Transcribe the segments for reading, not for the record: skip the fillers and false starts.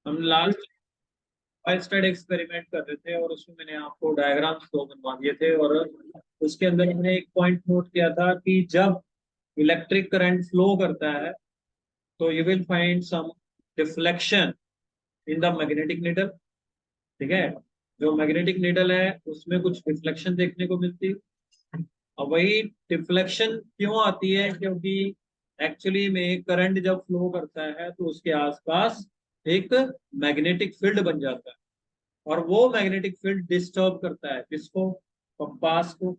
हम last stud experiment कर रहे थे और उसमें मैंने आपको डायग्राम्स दो बनवा दिए थे, और उसके अंदर हमने एक पॉइंट नोट किया था कि जब इलेक्ट्रिक करंट फ्लो करता है तो you will find some deflection in the magnetic needle. ठीक है, जो मैग्नेटिक नीडल है उसमें कुछ डिफ्लेक्शन देखने को मिलती है। अब वही डिफ्लेक्शन क्यों आती है, क्योंकि एक्चुअली में करंट जब फ्लो करता है तो उसके आसपास एक मैग्नेटिक फील्ड बन जाता है, और वो मैग्नेटिक फील्ड डिस्टर्ब करता है किसको, कंपास को,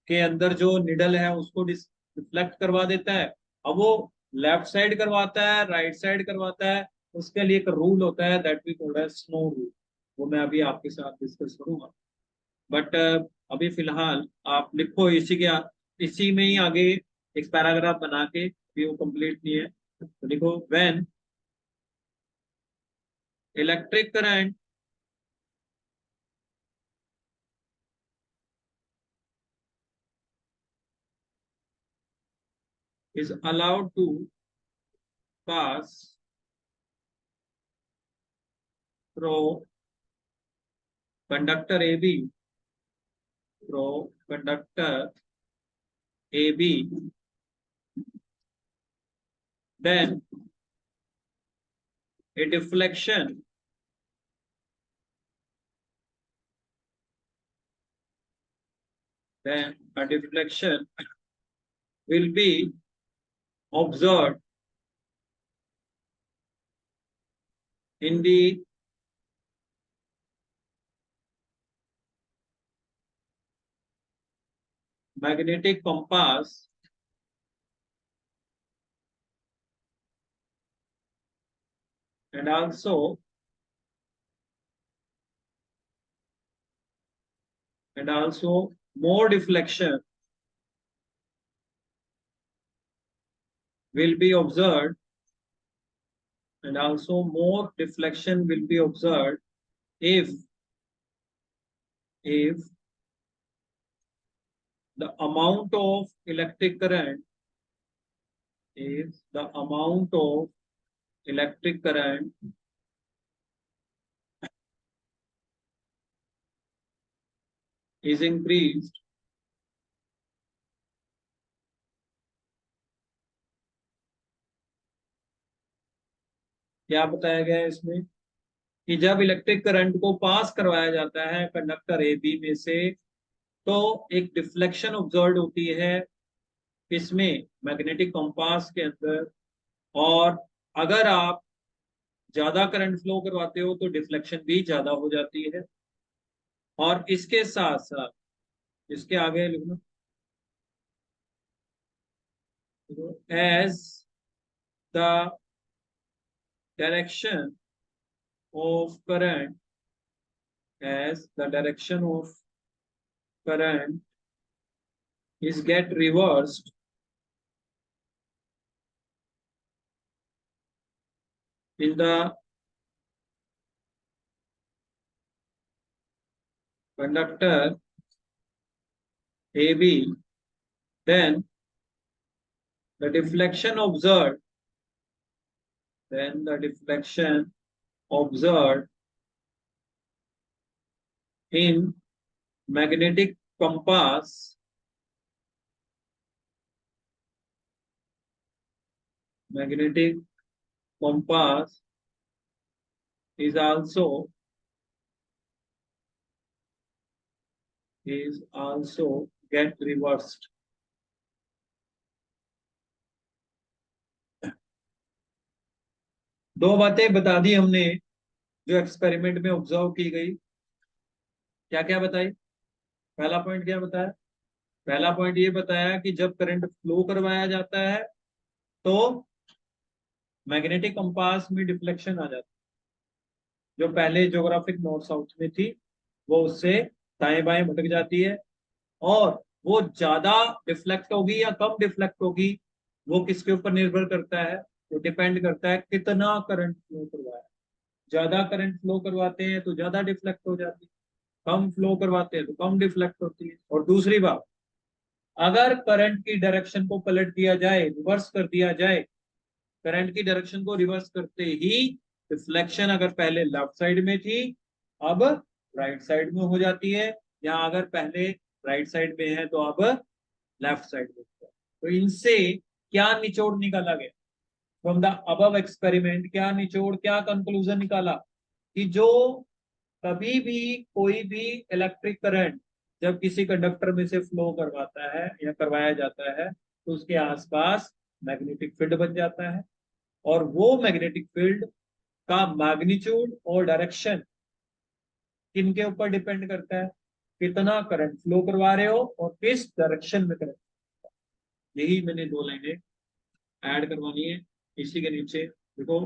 के अंदर जो निडल है उसको डिफ्लेक्ट करवा देता है। अब वो लेफ्ट साइड करवाता है, राइट साइड करवाता है, उसके लिए एक रूल होता है दैट वी कॉल्ड है स्नो रूल। वो मैं अभी आपके साथ डिस्कस करूंगा, बट अभी फिलहाल आप लिखो इसी में ही आगे एक पैराग्राफ बना के, भी वो कंप्लीट नहीं है तो लिखो, when electric current is allowed to pass through conductor AB, through conductor AB, then a deflection then a deflection will be observed in the magnetic compass and also more deflection will be observed, and also more deflection will be observed if if the amount of electric current if the amount of electric current is increased क्या बताया गया है इसमें, कि जब electric current को पास करवाया जाता है कंडक्टर ए बी में से, तो एक डिफ्लेक्शन ऑब्जर्व होती है इसमें मैग्नेटिक कंपास के अंदर। और अगर आप ज्यादा करंट फ्लो करवाते हो तो डिफ्लेक्शन भी ज्यादा हो जाती है। और इसके साथ साथ इसके आगे लिखना, as the direction of current as the direction of current is get reversed in the conductor AB, then the deflection observed, then the deflection observed in magnetic compass magnetic compass is also get reversed। दो बातें बता दी हमने जो experiment में observe की गई। क्या क्या बताई, पहला पॉइंट क्या बताया, पहला पॉइंट ये बताया कि जब करंट फ्लो करवाया जाता है तो मैग्नेटिक कंपास में डिफ्लेक्शन आ जाता है, जो पहले ज्योग्राफिक नॉर्थ साउथ में थी वो उससे दाएं बाएं भटक जाती है। और वो ज्यादा डिफ्लेक्ट होगी या कम डिफ्लेक्ट होगी, वो किसके ऊपर निर्भर करता है, वो डिपेंड करता है कितना करंट फ्लो करवाया। ज्यादा करंट फ्लो करवाते हैं तो ज्यादा डिफ्लेक्ट हो जाती है, कम फ्लो करवाते हैं तो कम डिफ्लेक्ट होती है। और दूसरी बात, अगर करंट की डायरेक्शन को पलट दिया जाए, रिवर्स कर दिया जाए, करंट की डायरेक्शन को रिवर्स करते ही रिफ्लेक्शन अगर पहले लेफ्ट साइड में थी, अब राइट साइड में हो जाती है, या अगर पहले राइट साइड में है तो अब लेफ्ट साइड में है। तो इनसे क्या निचोड़ निकाला गया? फ्रॉम द अबव एक्सपेरिमेंट क्या निचोड़, क्या कंक्लूजन निकाला? कि जो कभी भी कोई भी इलेक्ट्रिक करंट जब किसी कंडक्टर में से फ्लो करवाता है या करवाया जाता है, तो उसके आसपास मैग्नेटिक फील्ड बन जाता है। और वो मैग्नेटिक फील्ड का मैग्नीट्यूड और डायरेक्शन किनके ऊपर डिपेंड करता है? कितना करंट फ्लो करवा रहे हो और किस डायरेक्शन में करंट। यही मैंने दो लाइनें ऐड करवानी है इसी के नीचे। देखो,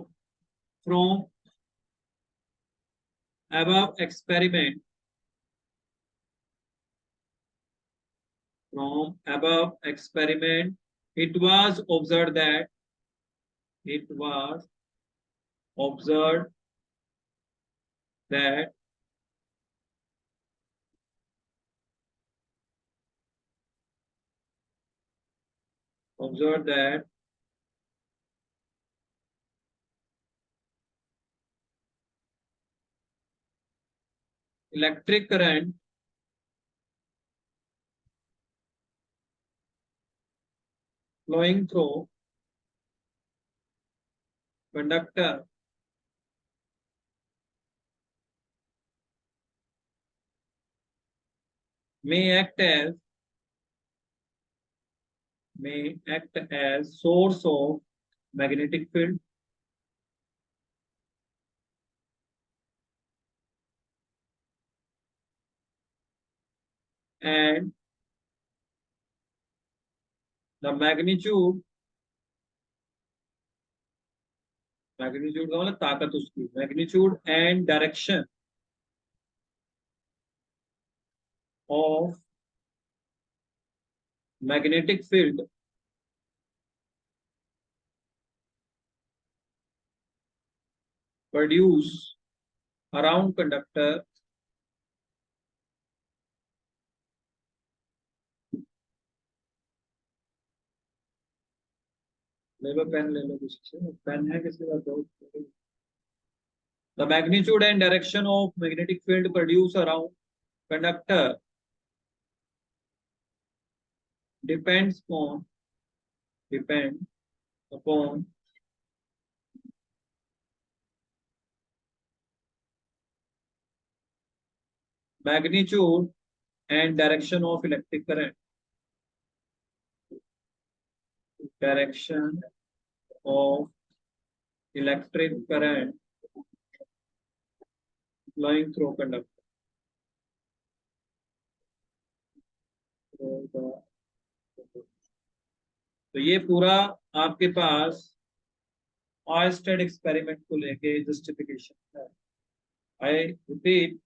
from above experiment, from above experiment, it was observed that it was observed that observed that electric current flowing through conductor may act as source of magnetic field and the magnitude का मतलब ताकत उसकी, magnitude and direction of magnetic field produce around conductor ले लो pen, ले लो किसी से, pen है किसी का तो। The magnitude and direction of magnetic field produced around conductor depends depend upon magnitude and direction of electric current. Direction of electric current flowing through conductor. तो ये पूरा आपके पास ऑयस्टेड एक्सपेरिमेंट को लेके जस्टिफिकेशन है। आई रिपीट,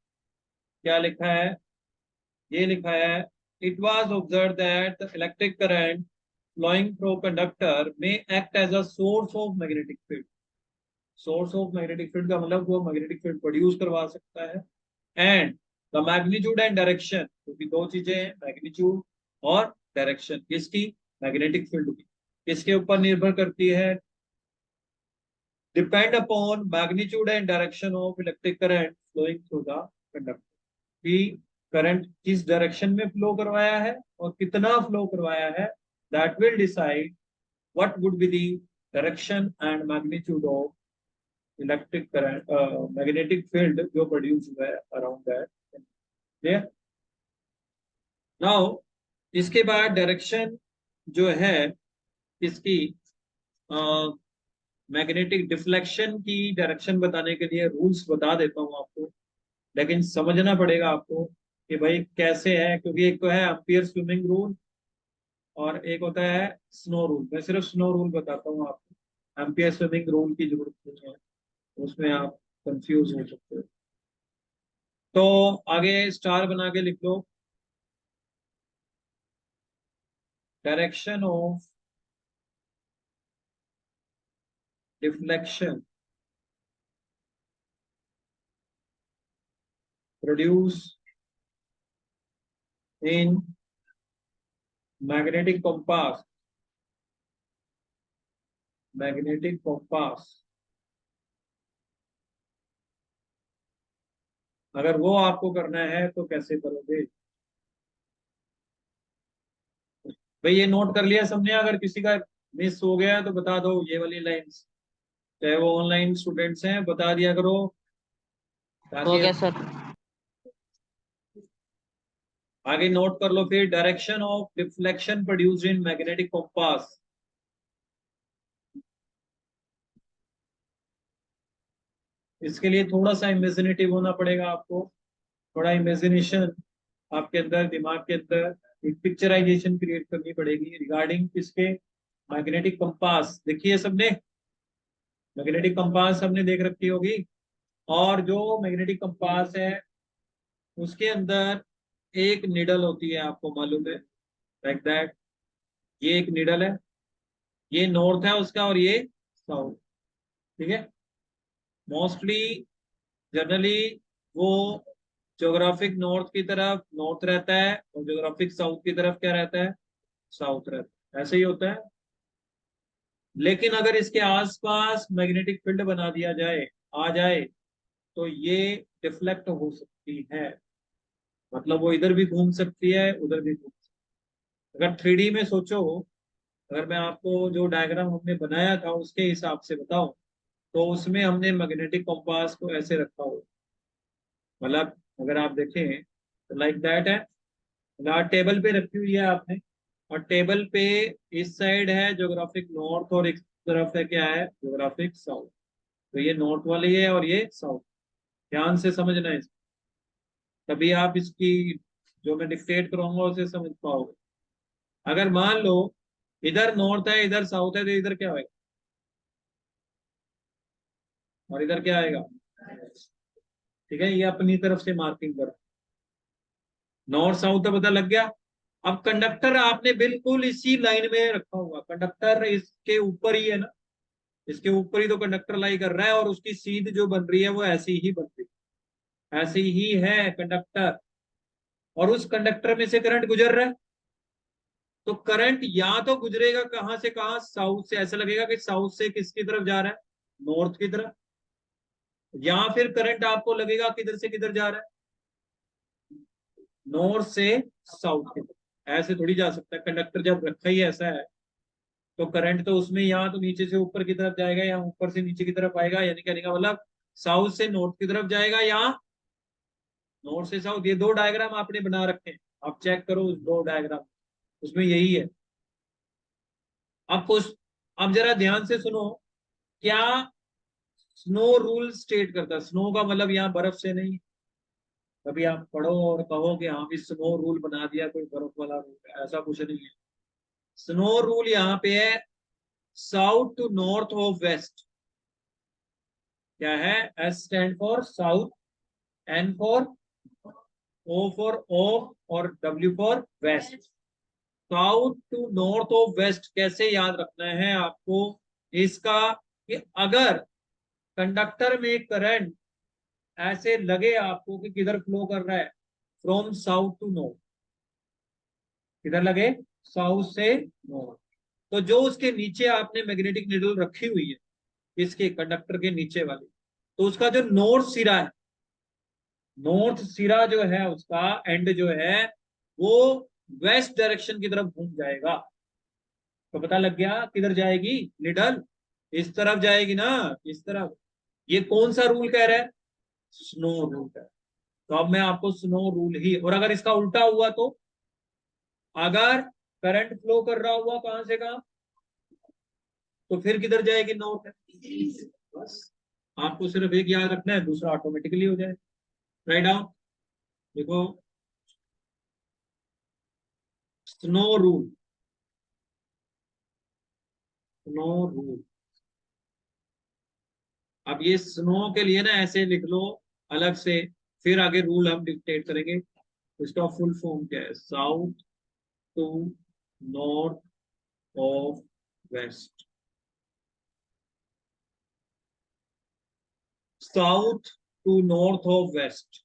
क्या लिखा है? ये लिखा है, it was observe that the electric current flowing through conductor may act as a source of magnetic field. Source of magnetic field का मतलब वो मैग्नेटिक फील्ड प्रोड्यूस करवा सकता है। And the magnitude and direction, क्योंकि दो चीजें हैं, मैग्नीट्यूड और डायरेक्शन किसकी? मैग्नेटिक फील्ड की। किसके ऊपर निर्भर करती है? Depend upon magnitude and direction of electric current flowing through the conductor. कि करंट किस डायरेक्शन में फ्लो करवाया है और कितना फ्लो करवाया है, that will decide what would be the direction and magnitude of electric current, magnetic field जो प्रोड्यूस हुआ है अराउंड दैट। क्लियर? नाउ इसके बाद डायरेक्शन जो है इसकी, मैग्नेटिक डिफ्लेक्शन की डायरेक्शन बताने के लिए रूल्स बता देता हूं आपको, लेकिन समझना पड़ेगा आपको कि भाई कैसे है, क्योंकि एक तो है एम्पियर स्विमिंग रूल और एक होता है स्नो रूल। मैं सिर्फ स्नो रूल बताता हूँ आपको, एम्पियर स्विमिंग रूल की जरूरत नहीं है, उसमें आप कंफ्यूज हो सकते हो। तो आगे स्टार बना के लिख लो, direction of deflection produce in magnetic compass, magnetic compass अगर वो आपको करना है तो कैसे करोगे भाई? ये नोट कर लिया सबने? अगर किसी का मिस हो गया तो बता दो ये वाली लाइंस, चाहे वो ऑनलाइन स्टूडेंट्स हैं बता दिया करो, हो ताकि गया हम सर। आगे नोट कर लो। फिर direction of deflection produced in magnetic compass. इसके लिए थोड़ा सा इमेजिनेटिव होना पड़ेगा आपको, थोड़ा इमेजिनेशन आपके अंदर, दिमाग के अंदर एक पिक्चराइजेशन क्रिएट करनी पड़ेगी रिगार्डिंग किसके, मैग्नेटिक कंपास। देखिए सबने मैग्नेटिक कंपास सबने देख रखी होगी। और जो मैग्नेटिक कंपास है उसके अंदर एक निडल होती है, आपको मालूम है, लाइक दैट। ये एक निडल है, ये नॉर्थ है उसका और ये साउथ। ठीक है। मोस्टली जनरली वो ज्योग्राफिक नॉर्थ की तरफ नॉर्थ रहता है और ज्योग्राफिक साउथ की तरफ क्या रहता है, साउथ रहता है। ऐसे ही होता है। लेकिन अगर इसके आसपास मैग्नेटिक फील्ड बना दिया जाए, आ जाए, तो ये डिफ्लेक्ट हो सकती है। मतलब वो इधर भी घूम सकती है, उधर भी घूम सकती है। अगर 3D में सोचो, अगर मैं आपको जो डायग्राम हमने बनाया था उसके हिसाब से बताऊं, तो उसमें हमने मैग्नेटिक कंपास को ऐसे रखा हो, मतलब अगर आप देखें तो लाइक दैट है। मतलब टेबल पे रखी हुई है आपने, और टेबल पे इस साइड है ज्योग्राफिक नॉर्थ और इस तरफ है क्या है, ज्योग्राफिक साउथ। तो ये नॉर्थ वाली है और ये साउथ। ध्यान से समझना है तभी आप इसकी जो मैं डिक्टेट करूंगा उसे समझ पाओगे। अगर मान लो इधर नॉर्थ है इधर साउथ है, तो इधर क्या होगा और इधर क्या आएगा? ठीक है, ये अपनी तरफ से मार्किंग कर, नॉर्थ साउथ का पता लग गया। अब कंडक्टर आपने बिल्कुल इसी लाइन में रखा हुआ, कंडक्टर इसके ऊपर ही है ना, इसके ऊपर ही तो कंडक्टर लाई कर रहा है, और उसकी सीध जो बन रही है वो ऐसी ही बन रही है, ऐसी ही है कंडक्टर। और उस कंडक्टर में से करंट गुजर रहा है, तो करंट या तो गुजरेगा कहां से कहां, साउथ से। ऐसा लगेगा कि साउथ से किसकी तरफ जा रहा है, नॉर्थ की तरफ। या फिर करंट आपको लगेगा किधर से किधर जा रहा है, नॉर्थ से साउथ की तरफ। ऐसे थोड़ी जा सकता है, कंडक्टर जब रखा ही ऐसा है तो करंट तो उसमें या तो नीचे से ऊपर की तरफ जाएगा या ऊपर से नीचे की तरफ आएगा। यानी कहने का मतलब साउथ से नॉर्थ की तरफ जाएगा या नॉर्थ से साउथ। ये दो डायग्राम आपने बना रखे हैं, आप चेक करो उस दो डायग्राम, उसमें यही है। अब कुछ, अब जरा ध्यान से सुनो, क्या स्नो रूल स्टेट करता है? स्नो का मतलब यहाँ बर्फ से नहीं। कभी आप पढ़ो और कहो कि हाँ भी स्नो रूल बना दिया कोई बर्फ वाला रूल है, ऐसा कुछ नहीं है। स्नो रूल यहाँ पे है south to north of west. क्या है? S stand for south, N for, O for of, और W for west. South to north of west कैसे याद रखना है आपको इसका, कि अगर कंडक्टर में करंट ऐसे लगे आपको कि किधर फ्लो कर रहा है, फ्रॉम साउथ टू नॉर्थ, किधर लगे, साउथ से नॉर्थ, तो जो उसके नीचे आपने मैग्नेटिक नीडल रखी हुई है, इसके कंडक्टर के नीचे वाली, तो उसका जो नॉर्थ सिरा है, नॉर्थ सिरा जो है उसका एंड जो है वो वेस्ट डायरेक्शन की तरफ घूम जाएगा। तो पता लग गया किधर जाएगी निडल, इस तरफ जाएगी ना, इस तरफ। ये कौन सा रूल कह रहा है? स्नो रूल है। तो अब मैं आपको स्नो रूल ही, और अगर इसका उल्टा हुआ तो, अगर करंट फ्लो कर रहा हुआ कहां से कहां, तो फिर किधर जाएगी, नॉर्थ है। बस आपको सिर्फ एक याद रखना है, दूसरा ऑटोमेटिकली हो जाए। राइट डाउन, देखो, स्नो रूल, स्नो रूल। अब ये स्नो के लिए ना ऐसे लिख लो अलग से, फिर आगे रूल हम डिक्टेट करेंगे। इसका फुल फॉर्म क्या है? South to north of west, south to north of west,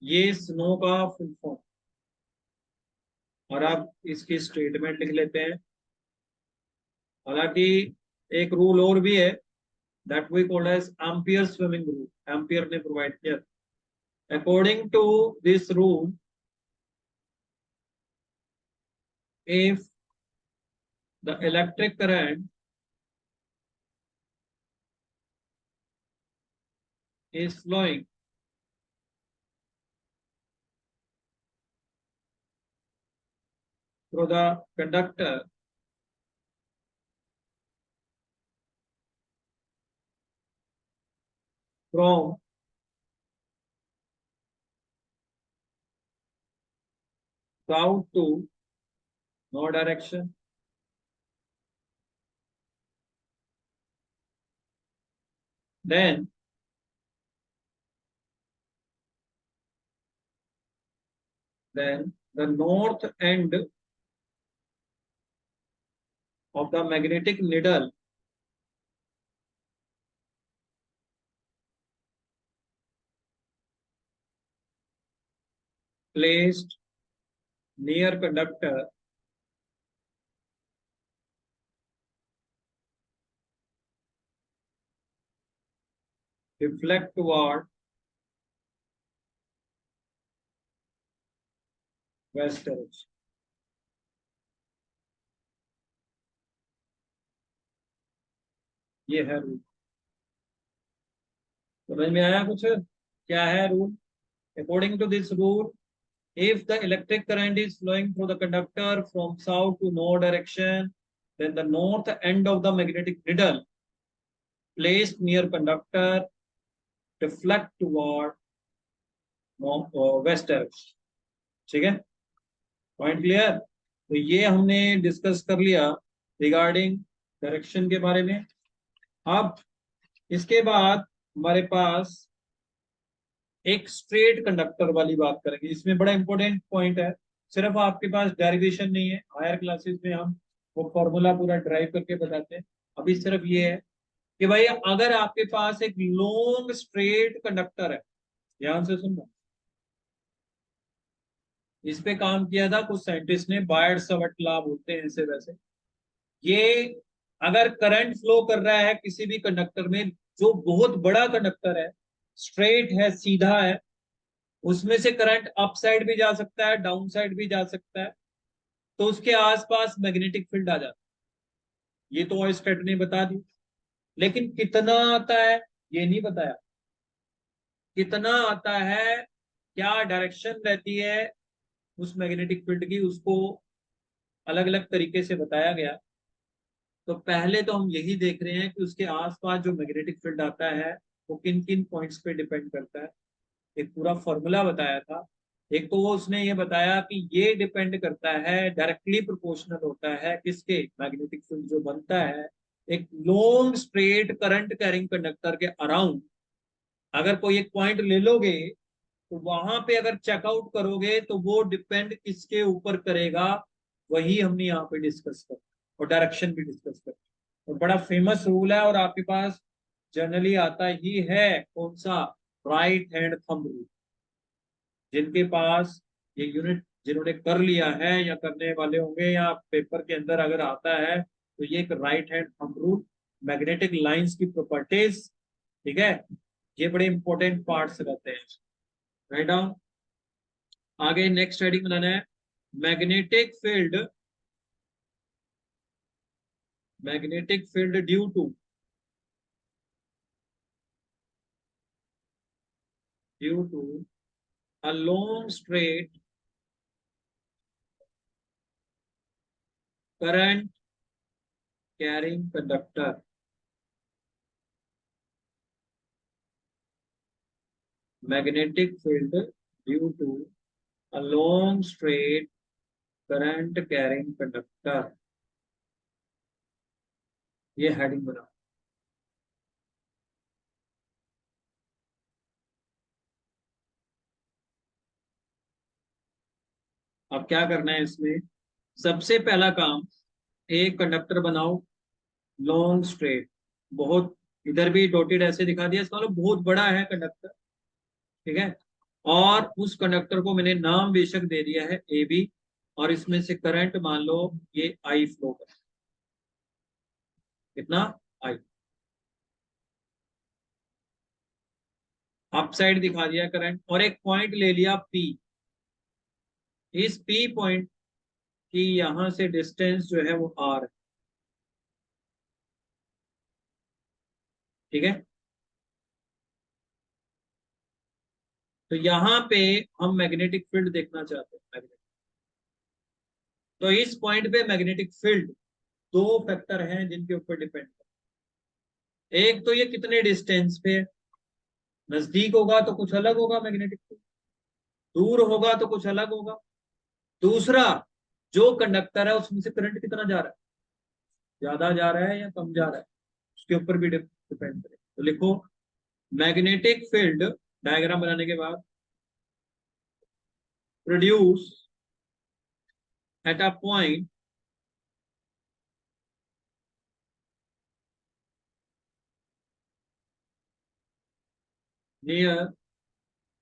ये स्नो का फुल फॉर्म। और आप इसकी स्टेटमेंट लिख लेते हैं। हालांकि एक रूल और भी है, that we called as ampere swimming rule, ampere ने प्रोवाइड किया। According to this rule, if the electric current is flowing through the conductor from south to north direction, then the north end of the magnetic needle placed near conductor reflect toward west direction. ये है rule. समझ में आया कुछ? क्या है rule? According to this rule, if the electric current is flowing through the conductor from south to north direction, then the north end of the magnetic needle placed near conductor reflect toward west direction। ठीक है, point clear? तो ये हमने discuss कर लिया regarding direction के बारे में। अब इसके बाद हमारे पास एक स्ट्रेट कंडक्टर वाली बात करेंगे। इसमें बड़ा इंपॉर्टेंट पॉइंट है, सिर्फ आपके पास डेरिवेशन नहीं है, हायर क्लासेस में हम वो फॉर्मूला पूरा ड्राइव करके बताते हैं। अभी सिर्फ ये है कि भाई अगर आपके पास एक लॉन्ग स्ट्रेट कंडक्टर है, ध्यान से सुनना, इस पे काम किया था कुछ साइंटिस्ट ने, बायड सवट लॉ बोलते हैं इसे वैसे। ये अगर करंट फ्लो कर रहा है किसी भी कंडक्टर में, जो बहुत बड़ा कंडक्टर है, स्ट्रेट है, सीधा है, उसमें से करंट अप साइड भी जा सकता है, डाउन साइड भी जा सकता है, तो उसके आसपास मैग्नेटिक फील्ड आ जाता है। ये तो ऑयस्टेड ने बता दी, लेकिन कितना आता है ये नहीं बताया। कितना आता है, क्या डायरेक्शन रहती है उस मैग्नेटिक फील्ड की, उसको अलग अलग तरीके से बताया गया। तो पहले तो हम यही देख रहे हैं कि उसके आसपास जो मैग्नेटिक फील्ड आता है वो किन किन पॉइंट्स पे डिपेंड करता है। एक पूरा फॉर्मूला बताया था। एक तो वो उसने ये बताया कि ये डिपेंड करता है, डायरेक्टली प्रोपोर्शनल होता है किसके, मैग्नेटिक फील्ड जो बनता है एक long straight current carrying conductor के अराउंड। अगर कोई एक पॉइंट ले लोगे तो वहां पे अगर चेकआउट करोगे तो वो डिपेंड किसके ऊपर करेगा, वही हमने यहाँ पे डिस्कस कर, और डायरेक्शन भी डिस्कस कर। और बड़ा फेमस रूल है, और आपके पास जनरली आता ही है, कौन सा? Right hand thumb rule. जिनके पास ये यूनिट जिन्होंने कर लिया है या करने वाले होंगे, या पेपर के अंदर अगर आता है, तो ये एक right hand thumb rule, magnetic lines की प्रॉपर्टीज, ठीक है, ये बड़े इंपॉर्टेंट पार्ट्स रहते हैं। Right down. आगे नेक्स्ट हेडिंग बनाना है, magnetic field, magnetic field due to a long straight current carrying conductor। Magnetic field due to a long straight current carrying conductor। ये हेडिंग बना। अब क्या करना है इसमें? सबसे पहला काम, एक कंडक्टर बनाओ लॉन्ग स्ट्रेट, बहुत, इधर भी डॉटेड ऐसे दिखा दिया, इसका मतलब बहुत बड़ा है कंडक्टर, ठीक है। और उस कंडक्टर को मैंने नाम बेशक दे दिया है ए बी, और इसमें से करंट मान लो ये आई फ्लो कर, कितना? आई। अप साइड दिखा दिया करंट, और एक पॉइंट ले लिया पी। इस पी पॉइंट की यहां से डिस्टेंस जो है वो आर है। ठीक है, तो यहां पे हम मैग्नेटिक फील्ड देखना चाहते हैं, मैग्नेटिक। तो इस पॉइंट पे मैग्नेटिक फील्ड, दो फैक्टर हैं जिनके ऊपर डिपेंड है। एक तो ये कितने डिस्टेंस पे है, नजदीक होगा तो कुछ अलग होगा मैग्नेटिक फील्ड, दूर होगा तो कुछ अलग होगा। दूसरा, जो कंडक्टर है उसमें से करंट कितना जा रहा है, ज्यादा जा रहा है या कम जा रहा है, उसके ऊपर भी डिपेंड करे। तो लिखो, मैग्नेटिक फील्ड डायग्राम बनाने के बाद, produce at a point near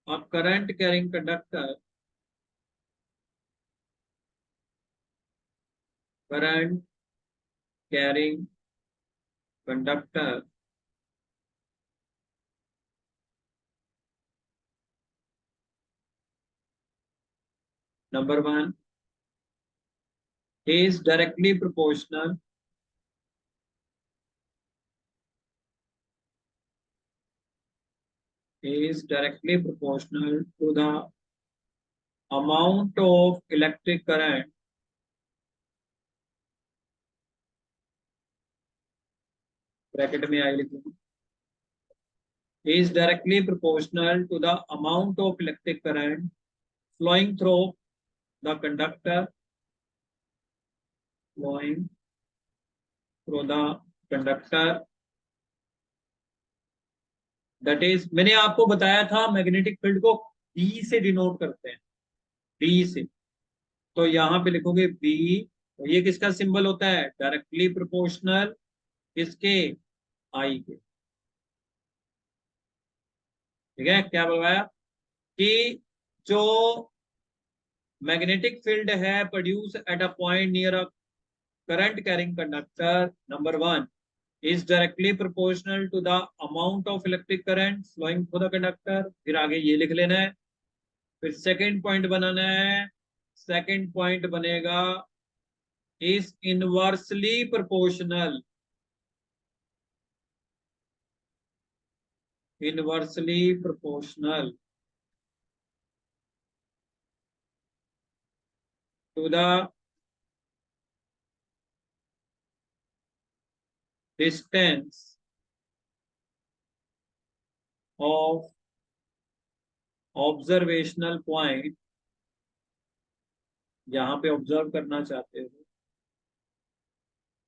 a current carrying conductor, current carrying conductor number one is directly proportional is directly proportional to the amount of electric current bracket में आई लिखूंगा, is directly proportional to the amount of electric current flowing through the conductor, flowing through the conductor, that is, मैंने आपको बताया था magnetic field को B से denote करते हैं, बी से। तो यहां पे लिखोगे बी, ये किसका सिंबल होता है, डायरेक्टली प्रोपोर्शनल किसके, आई के। ठीक है, क्या बताया कि जो मैग्नेटिक फील्ड है produce at a point near a current carrying conductor, number one is directly proportional to the amount of electric current flowing through the conductor. फिर आगे ये लिख लेना है, फिर सेकंड पॉइंट बनाना है। सेकंड पॉइंट बनेगा is inversely proportional, inversely proportional to the distance of observational point, जहां पे ऑब्जर्व करना चाहते हो,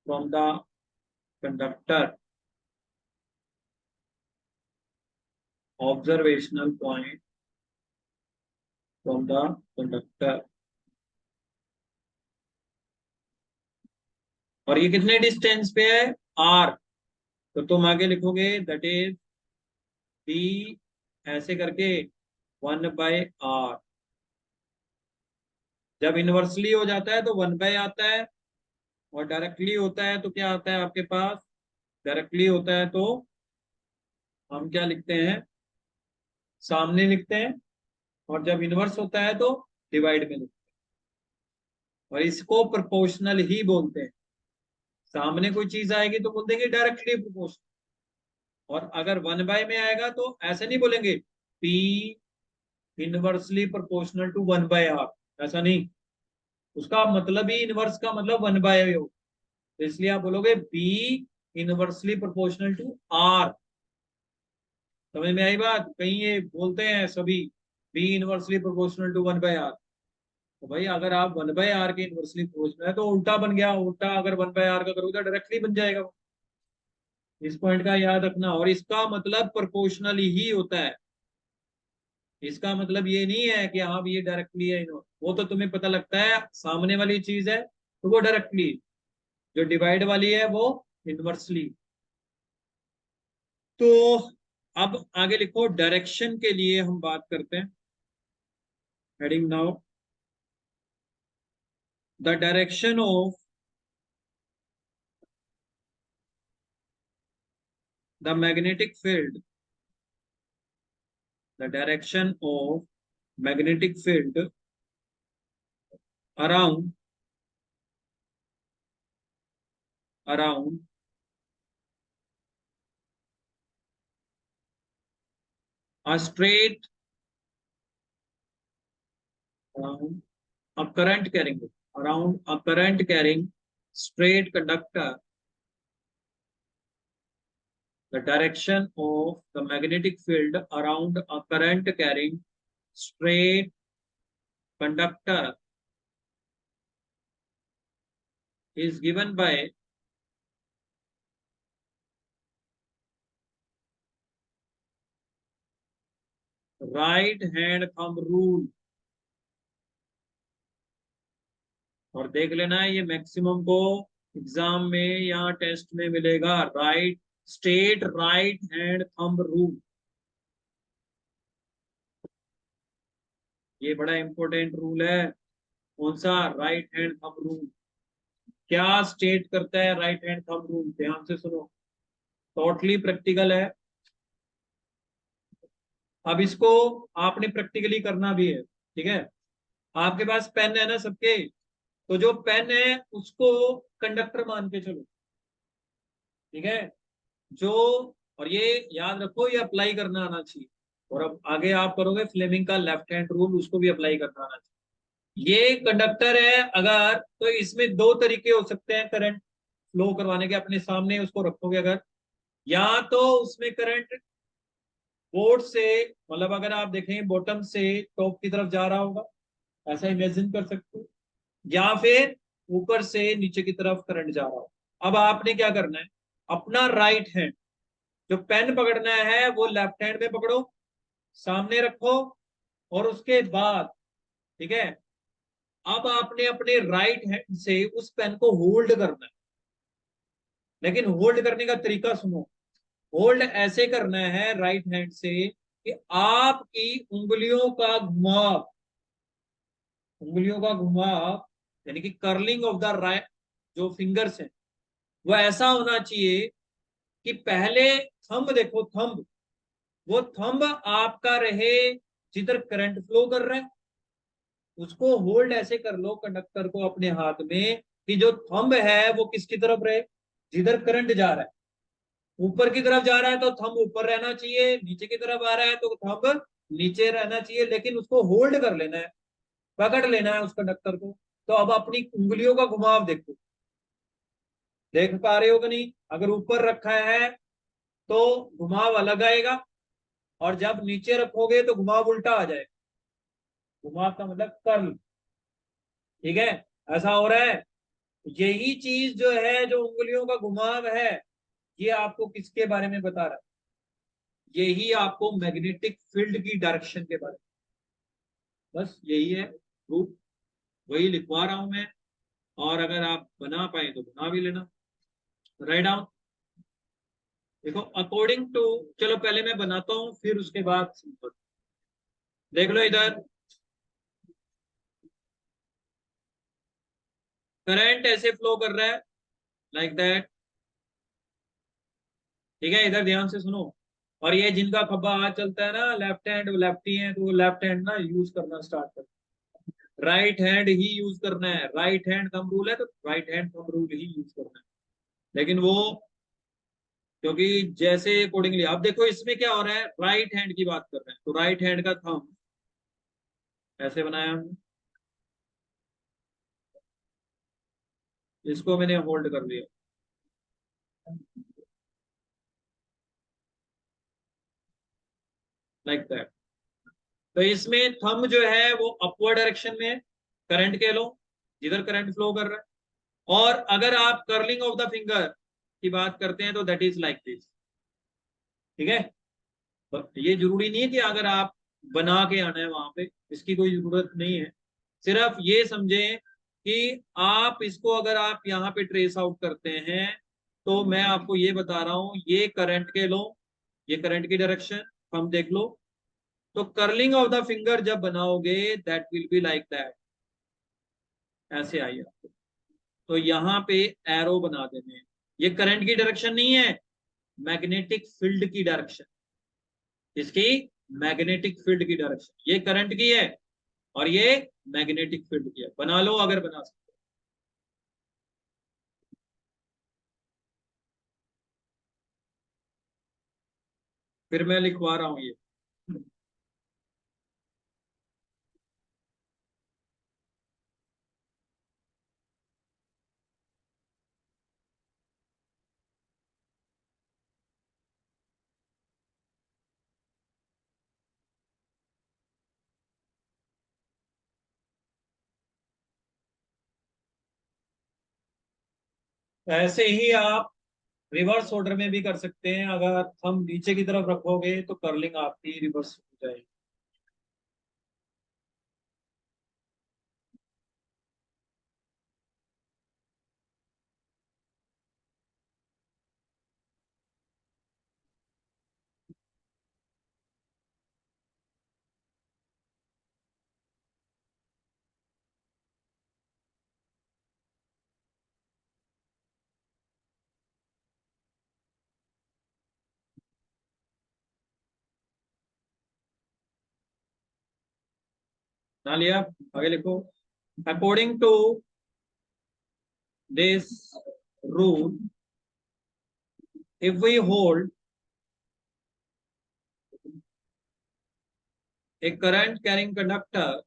from the conductor, observational point from the conductor. और ये कितने डिस्टेंस पे है, आर। तो तुम आगे लिखोगे दैट इज बी, ऐसे करके 1/r। जब इनवर्सली हो जाता है तो 1/, आता है, और डायरेक्टली होता है तो क्या आता है आपके पास, डायरेक्टली होता है तो हम क्या लिखते हैं, सामने लिखते हैं, और जब इनवर्स होता है तो डिवाइड में लिखते हैं, और इसको प्रोपोर्शनल ही बोलते हैं। सामने कोई चीज आएगी तो बोल देंगे डायरेक्टली प्रोपोर्शनल, और अगर 1/, में आएगा तो ऐसे नहीं बोलेंगे P inversely proportional to 1/r, ऐसा नहीं। उसका मतलब ही, इनवर्स का मतलब 1/, हो, तो इसलिए आप बोलोगे B inversely proportional to r. समझ में आई बात, कहीं ये बोलते हैं सभी B inversely proportional to 1/r। तो भाई अगर आप 1/r के इनवर्सली प्रोपोर्शनल है तो उल्टा बन गया, उल्टा अगर 1/r का करोगे तो डायरेक्टली बन जाएगा वो। इस पॉइंट का याद रखना, और इसका मतलब प्रोपोर्शनल ही होता है। इसका मतलब ये नहीं है कि हाँ ये डायरेक्टली है, वो तो तुम्हें पता लगता है सामने वाली चीज है तो वो डायरेक्टली, जो डिवाइड वाली है वो इनवर्सली। तो अब आगे लिखो, डायरेक्शन के लिए हम बात करते हैं। Heading now, the direction of the magnetic field the direction of magnetic field around around a straight around a current carrying around a current carrying straight conductor. The direction of the magnetic field around a current carrying straight conductor is given by right hand thumb rule. और देख लेना ये maximum को exam में या test में मिलेगा, right straight right hand thumb rule. ये बड़ा इंपॉर्टेंट रूल है। कौन सा? Right hand thumb rule. क्या स्टेट करता है राइट हैंड थंब रूल? ध्यान से सुनो, टोटली प्रैक्टिकल है। अब इसको आपने प्रैक्टिकली करना भी है, ठीक है। आपके पास पेन है ना सबके, तो जो पेन है उसको कंडक्टर मान के चलो, ठीक है। जो, और ये याद रखो ये अप्लाई करना आना चाहिए। और अब आगे आप करोगे फ्लेमिंग का लेफ्ट हैंड रूल, उसको भी अप्लाई करना आना चाहिए। ये कंडक्टर है अगर, तो इसमें दो तरीके हो सकते हैं करंट फ्लो करवाने के। अपने सामने उसको रखोगे अगर, या तो उसमें करंट बोर्ड से, मतलब अगर आप देखें बॉटम से टॉप की तरफ जा रहा होगा, ऐसा इमेजिन कर सकते हो, या फिर ऊपर से नीचे की तरफ करंट जा रहा हो। अब आपने क्या करना है, अपना राइट हैंड जो पेन पकड़ना है वो लेफ्ट हैंड में पकड़ो, सामने रखो, और उसके बाद, ठीक है, अब आपने अपने राइट हैंड से उस पेन को होल्ड करना है। लेकिन होल्ड करने का तरीका सुनो, होल्ड ऐसे करना है राइट हैंड से कि आपकी उंगलियों का घुमाव, उंगलियों का घुमाव यानी कि कर्लिंग ऑफ द राइट जो फिंगर्स हैं वो ऐसा होना चाहिए कि पहले थंब देखो, थंब, वो थंब आपका रहे जिधर करंट फ्लो कर रहा है, उसको होल्ड ऐसे कर लो कंडक्टर को अपने हाथ में कि जो थंब है वो किसकी तरफ रहे, जिधर करंट जा रहा है। ऊपर की तरफ जा रहा है तो थंब ऊपर रहना चाहिए, नीचे की तरफ आ रहा है तो थंब नीचे रहना चाहिए, लेकिन उसको होल्ड कर लेना है, पकड़ लेना है उस कंडक्टर को। तो अब अपनी उंगलियों का घुमाव देखो, देख पा रहे हो कि नहीं? अगर ऊपर रखा है तो घुमाव अलग आएगा, और जब नीचे रखोगे तो घुमाव उल्टा आ जाएगा। घुमाव का मतलब कर्ल, ठीक है, ऐसा हो रहा है। यही चीज जो है, जो उंगलियों का घुमाव है, ये आपको किसके बारे में बता रहा है? यही आपको मैग्नेटिक फील्ड की डायरेक्शन के बारे में, बस यही है प्रूफ, वही लिखवा रहा हूं मैं। और अगर आप बना पाए तो बना भी लेना, राइट डाउन। देखो अकॉर्डिंग टू, चलो पहले मैं बनाता हूं फिर उसके बाद सिंपल। देख लो इधर, करंट ऐसे फ्लो कर रहा है लाइक दैट, ठीक है। इधर ध्यान से सुनो, और ये जिनका खब्बा हाथ चलता है ना, लेफ्ट हैंड लेफ्टी है, तो वो लेफ्ट हैंड ना यूज करना स्टार्ट कर, राइट हैंड ही यूज करना है। राइट हैंड थंब रूल है तो राइट हैंड थंब रूल ही यूज करना है। लेकिन वो, क्योंकि जैसे अकॉर्डिंगली आप देखो इसमें क्या हो रहा है, राइट हैंड की बात कर रहे हैं तो राइट हैंड का थंब ऐसे बनाया हमने, इसको मैंने होल्ड कर लिया लाइक दैट। तो इसमें थंब जो है वो अपवर्ड डायरेक्शन में है, करंट के लो, जिधर करंट फ्लो कर रहा है। और अगर आप कर्लिंग ऑफ द फिंगर की बात करते हैं तो दैट इज लाइक दिस, ठीक है। तो ये जरूरी नहीं है कि अगर आप बना के आना है वहां पे, इसकी कोई जरूरत नहीं है। सिर्फ ये समझें कि आप इसको अगर आप यहाँ पे ट्रेस आउट करते हैं, तो मैं आपको ये बता रहा हूं, ये करंट के लो, ये करंट की डायरेक्शन हम देख लो। तो कर्लिंग ऑफ द फिंगर जब बनाओगे that will be like that, ऐसे आई आपको। तो यहाँ पे एरो बना देने हैं। ये करंट की डायरेक्शन नहीं है, मैग्नेटिक फील्ड की डायरेक्शन। इसकी मैग्नेटिक फील्ड की डायरेक्शन, ये करंट की है और ये मैग्नेटिक फील्ड की है। बना लो अगर बना सकते। फिर मैं लिखवा रहा हूं ये। ऐसे ही आप रिवर्स ऑर्डर में भी कर सकते हैं। अगर हम नीचे की तरफ रखोगे तो कर्लिंग आपकी रिवर्स हो जाएगी। ना लिया, आगे लिखो। According to this rule, if we hold a current carrying conductor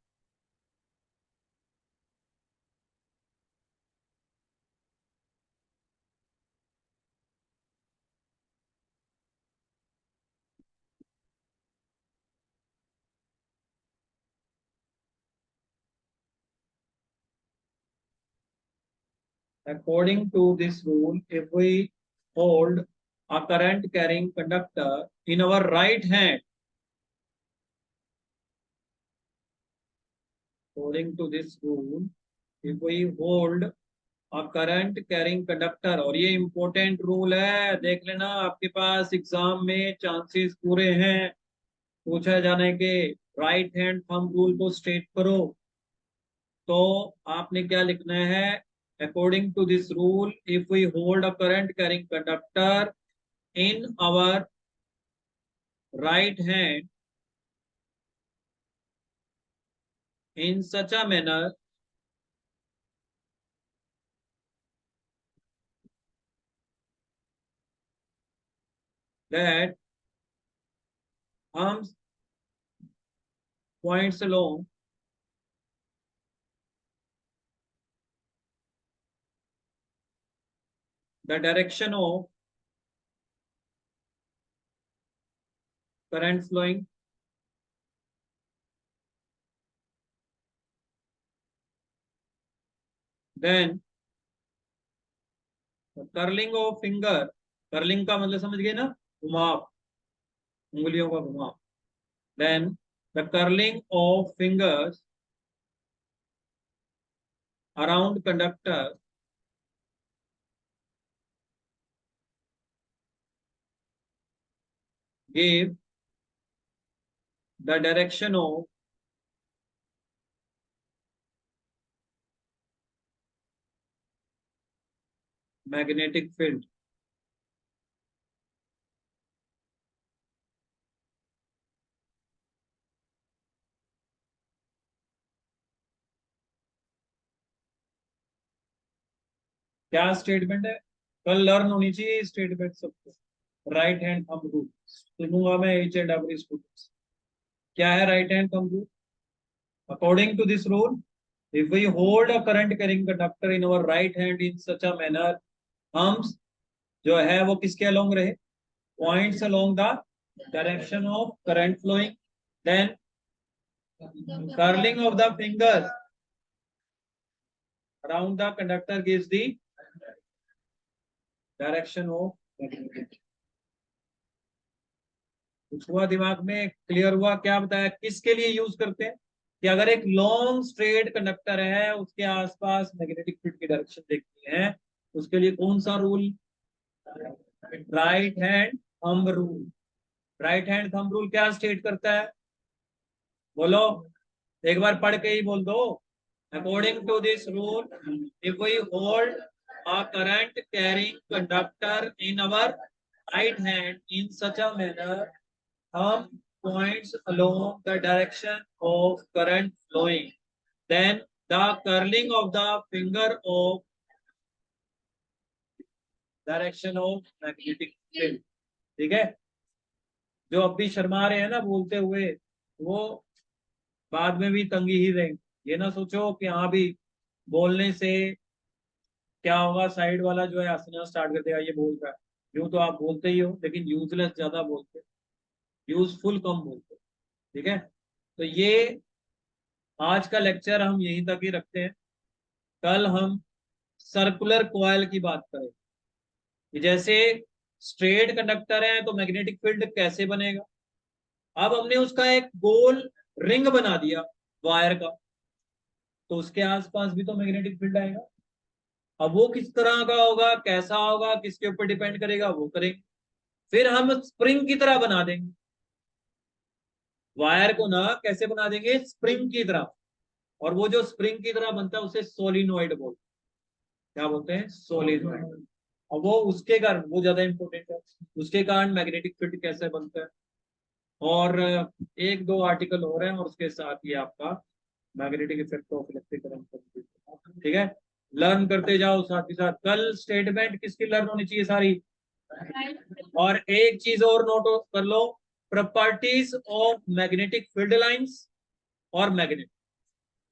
according to this rule, if we hold a current carrying conductor in our right hand, according to this rule, if we hold a current carrying conductor, और ये important rule है, देख लेना आपके पास exam में chances पूरे हैं पूछा जाने के। राइट हैंड थंब रूल को स्टेट करो। तो आपने क्या लिखना है? According to this rule, if we hold a current carrying conductor in our right hand in such a manner that arms points along the direction of current flowing, then the curling of finger, curling का मतलब समझ गए ना, घुमाव, उंगलियों का घुमाव। then the curling of fingers around conductor give the direction of magnetic field। क्या स्टेटमेंट है? कल लर्न होनी चाहिए स्टेटमेंट सबको। राइट हैंड थंब रूल सुनूंगा मैं एच एंड एवरी स्टूडेंट्स। क्या है right hand thumb rule? According to this rule, if we hold a current carrying conductor in our right hand in such a manner, thumbs जो है वो किसके along रहे? Points along the direction of current flowing. Then curling of the fingers around the conductor gives the direction of magnetic. कुछ हुआ दिमाग में? Clear हुआ? क्या बताया किसके लिए यूज करते हैं? कि अगर एक लॉन्ग स्ट्रेट कंडक्टर है उसके आसपास मैग्नेटिक फील्ड की डायरेक्शन देखनी है, उसके लिए कौन सा rule? Right hand thumb rule. Right hand thumb rule क्या स्टेट करता है? बोलो, एक बार पढ़ के ही बोल दो। According to this rule, if we hold a current carrying conductor in our right hand in such a manner, हम points along the direction of current flowing, then the curling of the finger of direction of magnetic field. ठीक है, जो अब भी शर्मा रहे हैं ना बोलते हुए, वो बाद में भी तंगी ही रहेंगे। ये ना सोचो कि हाँ भी बोलने से क्या होगा, साइड वाला जो है हंसना स्टार्ट कर देगा ये बोल रहा है। यूं तो आप बोलते ही हो, लेकिन यूजलेस ज्यादा बोलते, यूजफुल कम बोलते। ठीक है, तो ये आज का लेक्चर हम यहीं तक ही रखते हैं। कल हम सर्कुलर कॉइल की बात करें कि जैसे स्ट्रेट कंडक्टर है तो मैग्नेटिक फील्ड कैसे बनेगा। अब हमने उसका एक गोल रिंग बना दिया वायर का, तो उसके आसपास भी तो मैग्नेटिक फील्ड आएगा। अब वो किस तरह का होगा, कैसा होगा, किसके ऊपर डिपेंड करेगा, वो करेंगे। फिर हम स्प्रिंग की तरह बना देंगे वायर को ना, कैसे बना देंगे, स्प्रिंग की तरह। और वो जो स्प्रिंग की तरह बनता है उसे सोलिनॉइड बोलते हैं। क्या बोलते हैं, सोलिनॉइड। और वो उसके कारण वो ज्यादा इंपॉर्टेंट है, उसके कारण मैग्नेटिक फील्ड कैसे बनता है। और एक दो आर्टिकल हो रहे हैं और उसके साथ ही आपका magnetic effect of electric current. ठीक है, लर्न करते जाओ साथ ही साथ। कल स्टेटमेंट किसकी लर्न होनी चाहिए, सारी। और एक चीज और नोट कर लो, properties of magnetic field lines और मैग्नेट।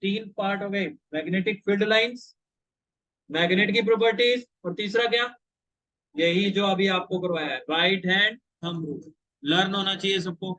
तीन पार्ट हो गए, मैग्नेटिक फील्ड लाइंस, मैग्नेट की प्रॉपर्टीज, और तीसरा क्या, यही जो अभी आपको करवाया है, right hand thumb rule. Learn होना चाहिए सबको।